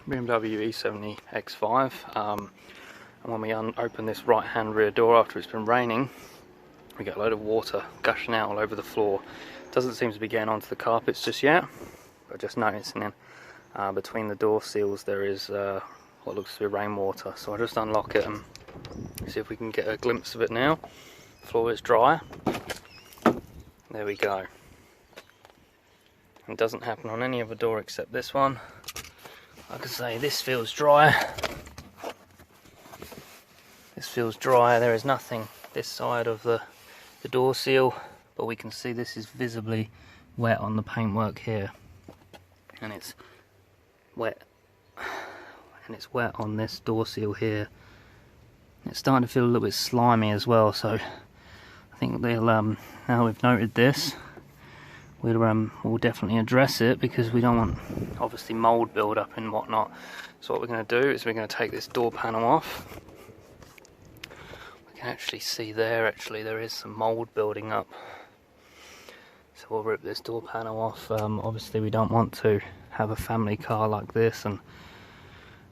BMW E70 X5, and when we open this right hand rear door after it's been raining, we get a load of water gushing out all over the floor. Doesn't seem to be getting onto the carpets just yet, but just noticing between the door seals there is what looks to be rainwater. So I'll just unlock it and see if we can get a glimpse of it now. The floor is dry. There we go. It doesn't happen on any other door except this one. Like I say, this feels dry. This feels dry. There is nothing this side of the door seal, but we can see this is visibly wet on the paintwork here, and it's wet on this door seal here. It's starting to feel a little bit slimy as well, so I think they'll now we've noted this, we'll definitely address it, because we don't want obviously mold build up and whatnot. So what we're going to do is we're going to take this door panel off. We can actually see there is some mold building up, so we'll rip this door panel off. Obviously we don't want to have a family car like this and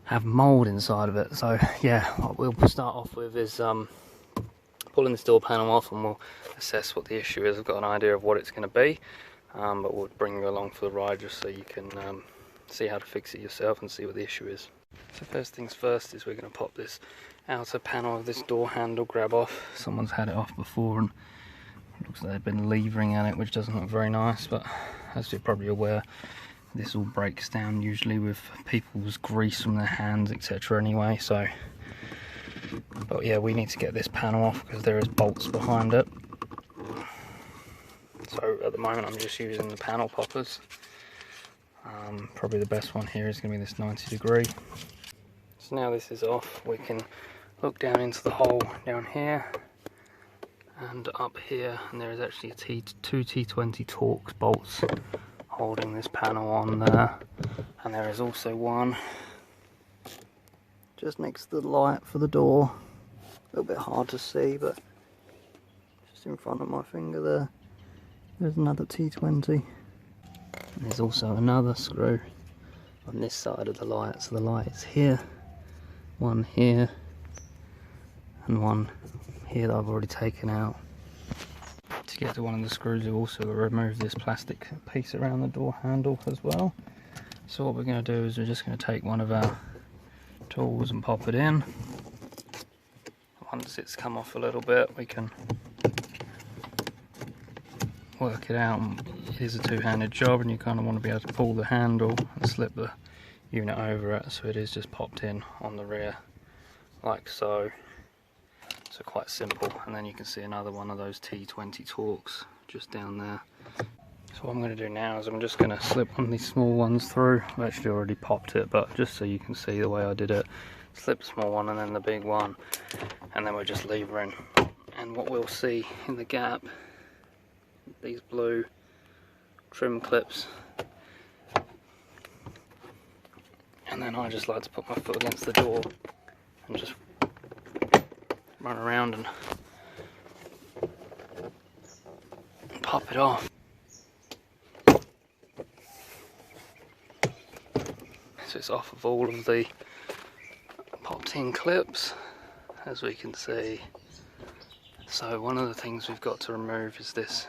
have mold inside of it. So yeah, what we'll start off with is pulling this door panel off, and we'll assess what the issue is. I've got an idea of what it's going to be, but we'll bring you along for the ride just so you can see how to fix it yourself and see what the issue is. So first things first is we're going to pop this outer panel of this door handle grab off. Someone's had it off before and it looks like they've been levering at it, which doesn't look very nice, but as you're probably aware, this all breaks down usually with people's grease from their hands, etc. anyway. So, but yeah, we need to get this panel off because there is bolts behind it. So at the moment I'm just using the panel poppers. Probably the best one here is going to be this 90 degree. So now this is off, we can look down into the hole down here and up here, and there is actually two T20 Torx bolts holding this panel on there, and there is also one just next to the light for the door. A little bit hard to see, but just in front of my finger there, there's another T20. And there's also another screw on this side of the light, so the light is here, one here, and one here that I've already taken out. To get to one of the screws, we've also removed this plastic piece around the door handle as well. So what we're going to do is we're just going to take one of our tools and pop it in. Once it's come off a little bit, we can work it out. It is a two-handed job, and you kind of want to be able to pull the handle and slip the unit over it, so it is just popped in on the rear like so. So quite simple, and then you can see another one of those T20 Torx just down there. So what I'm going to do now is I'm just going to slip one of these small ones through. I've actually already popped it, but just so you can see the way I did it, slip the small one and then the big one, and then we're just levering. And what we'll see in the gap, these blue trim clips, and then I just like to put my foot against the door and just run around and pop it off. So it's off of all of the popped in clips, as we can see. So one of the things we've got to remove is this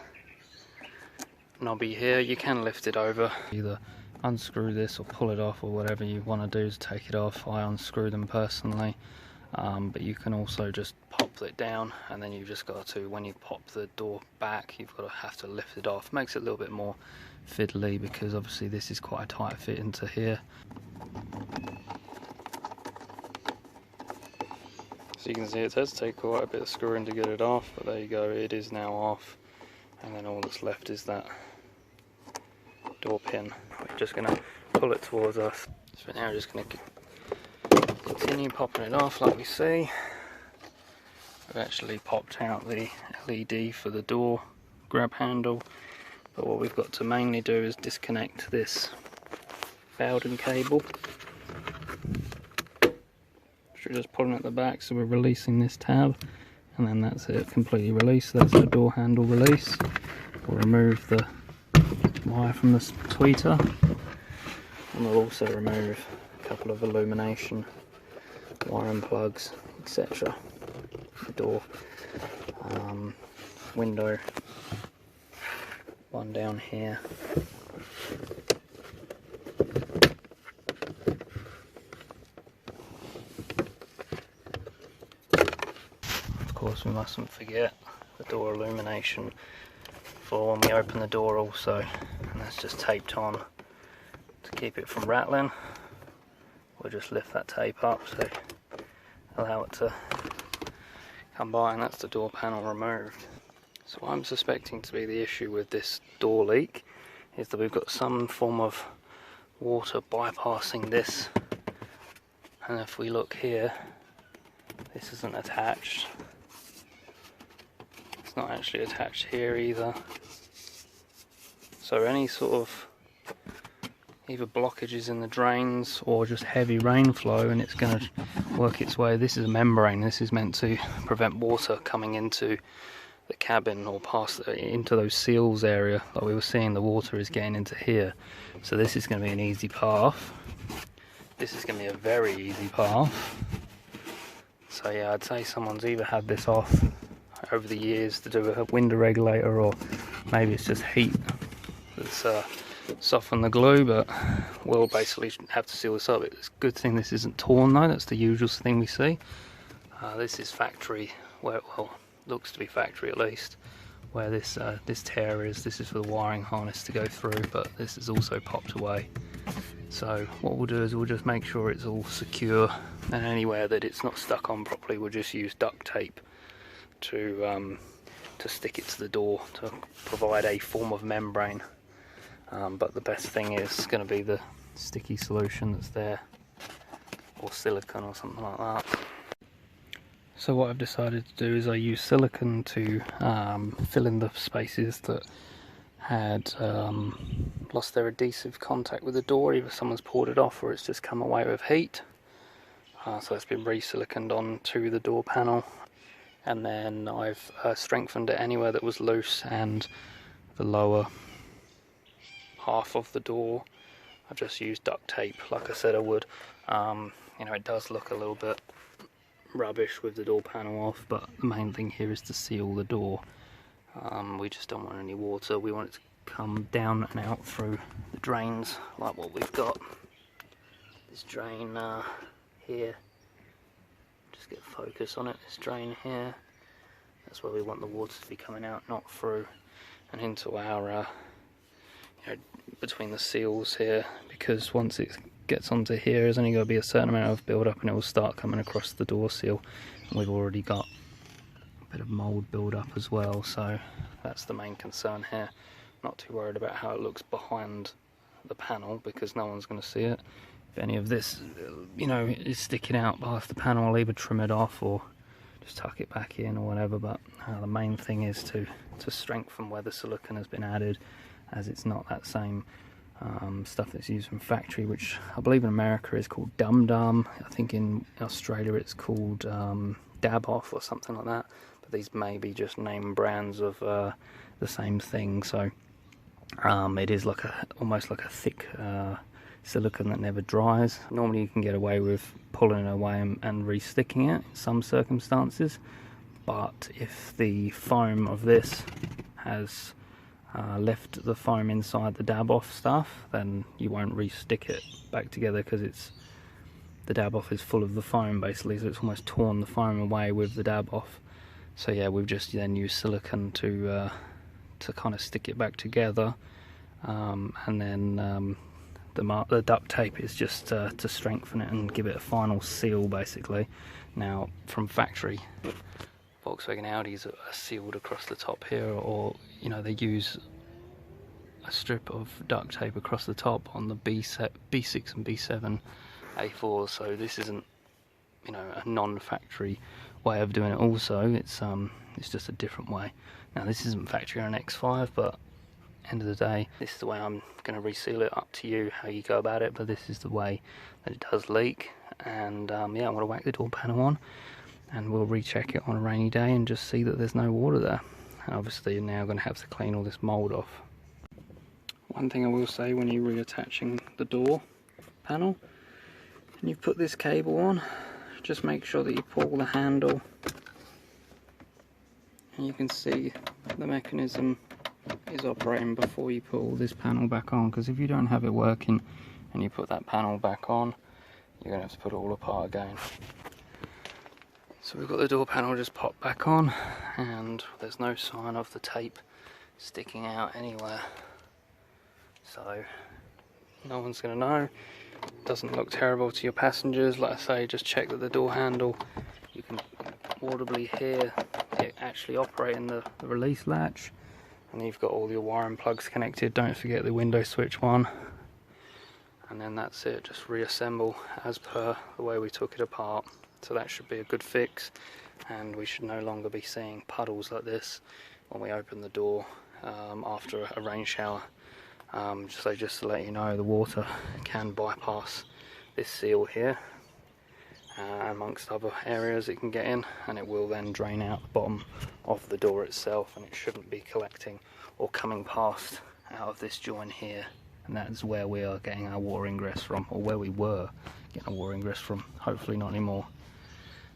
knobby here. You can lift it over, either unscrew this or pull it off, or whatever you want to do to take it off. I unscrew them personally, but you can also just pop it down, and then you've just got to, when you pop the door back, you've got to have to lift it off. Makes it a little bit more fiddly, because obviously this is quite a tight fit into here. So you can see it does take quite a bit of screwing to get it off, but there you go, it is now off, and then all that's left is that door pin. We're just going to pull it towards us. So now we're just going to continue popping it off like we see. I've actually popped out the LED for the door grab handle, but what we've got to mainly do is disconnect this Bowden cable. So we're just pulling at the back, so we're releasing this tab, and then that's it, completely released. That's the door handle release. We'll remove the wire from the tweeter, and we'll also remove a couple of illumination wiring plugs, etc. The door, window, one down here. Of course, we mustn't forget the door illumination for when we open the door also, and that's just taped on to keep it from rattling. We'll just lift that tape up so allow it to come by, and that's the door panel removed. So what I'm suspecting to be the issue with this door leak is that we've got some form of water bypassing this, and if we look here, this isn't attached. It's not actually attached here either. So any sort of either blockages in the drains or just heavy rainflow, and it's going to work its way. This is a membrane. This is meant to prevent water coming into the cabin or past into those seals area. Like we were seeing, the water is getting into here. So this is going to be an easy path. This is going to be a very easy path. So yeah, I'd say someone's either had this off over the years to do a window regulator, or maybe it's just heat that's softened the glue, but we'll basically have to seal this up. It's a good thing this isn't torn though, that's the usual thing we see. This is factory, well, looks to be factory at least, where this tear is. This is for the wiring harness to go through, but this is also popped away. So what we'll do is we'll just make sure it's all secure, and anywhere that it's not stuck on properly, we'll just use duct tape to stick it to the door to provide a form of membrane. But the best thing is going to be the sticky solution that's there, or silicone or something like that. So what I've decided to do is I use silicone to fill in the spaces that had lost their adhesive contact with the door. Either someone's poured it off or it's just come away with heat. So it's been re-siliconed onto the door panel, and then I've strengthened it anywhere that was loose, and the lower half of the door I've just used duct tape, like I said I would. You know, it does look a little bit rubbish with the door panel off, but the main thing here is to seal the door. We just don't want any water. We want it to come down and out through the drains, like what we've got. This drain here, just get focus on it, this drain here, that's where we want the water to be coming out, not through and into our you know, between the seals here, because once it gets onto here, there's only going to be a certain amount of build up and it will start coming across the door seal, and we've already got a bit of mould build up as well, so that's the main concern here. Not too worried about how it looks behind the panel, because no one's going to see it. If any of this, you know, is sticking out past the panel, I'll either trim it off or just tuck it back in or whatever, but the main thing is to strengthen where the silicone has been added, as it's not that same stuff that's used from factory, which I believe in America is called Dum Dum. I think in Australia it's called Dab Off or something like that, but these may be just name brands of the same thing. So it is like almost like a thick silicone that never dries. Normally you can get away with pulling it away and re-sticking it in some circumstances, but if the foam of this has left the foam inside the dab off stuff, then you won't re-stick it back together, because the dab off is full of the foam basically, so it's almost torn the foam away with the dab off. So yeah, we've just then used silicone to kind of stick it back together, and then the duct tape is just to strengthen it and give it a final seal basically. Now from factory, Volkswagen Audis are sealed across the top here, or you know, they use a strip of duct tape across the top on the B6 and B7 A4s. So this isn't, you know, a non-factory way of doing it. Also, it's just a different way. Now this isn't factory on an X5, but end of the day, this is the way I'm going to reseal it. Up to you how you go about it, but this is the way that it does leak. And yeah, I'm going to whack the door panel on, and we'll recheck it on a rainy day and just see that there's no water there. And obviously you're now going to have to clean all this mould off. One thing I will say when you're reattaching the door panel and you put this cable on, just make sure that you pull the handle, and you can see the mechanism is operating before you put all this panel back on, because if you don't have it working and you put that panel back on, you're going to have to put it all apart again. So we've got the door panel just popped back on, and there's no sign of the tape sticking out anywhere, so no one's going to know. It doesn't look terrible to your passengers. Like I say, just check that the door handle, you can audibly hear it actually operating the release latch. And you've got all your wiring plugs connected. Don't forget the window switch one. And then that's it, just reassemble as per the way we took it apart. So that should be a good fix, and we should no longer be seeing puddles like this when we open the door after a rain shower. Just to let you know, the water can bypass this seal here, amongst other areas it can get in, and it will then drain out the bottom of the door itself, and it shouldn't be collecting or coming past out of this joint here. And that's where we are getting our water ingress from, or where we were getting our water ingress from. Hopefully not anymore.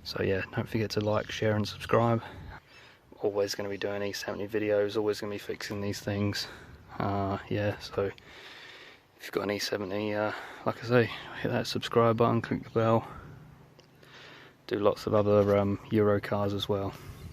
So yeah, don't forget to like, share and subscribe. Always going to be doing E70 videos, always going to be fixing these things. Yeah, so if you've got an E70, like I say, hit that subscribe button, click the bell. Do lots of other Euro cars as well.